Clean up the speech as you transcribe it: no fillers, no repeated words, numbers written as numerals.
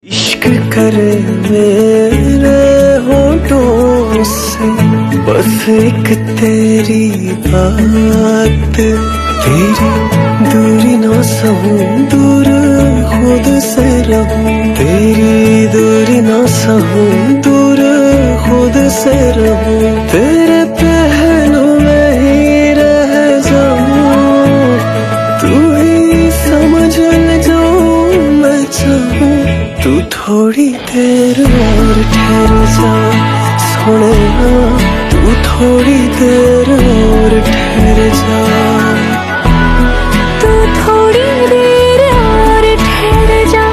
इश्क करे मेरे होठों से बस एक तेरी बात, तेरी दूरी ना सहूं दूर खुद से रहूं, तेरी दूरी ना सहूं दूर खुद से रहूं, तेरे पहलू में ही रह जाऊं, तू ही समझ ले जो मैं चाहूं। तू थोड़ी देर और ठहर जा सोने, तू थोड़ी देर और ठहर जा, तू थोड़ी देर और ठहर जा।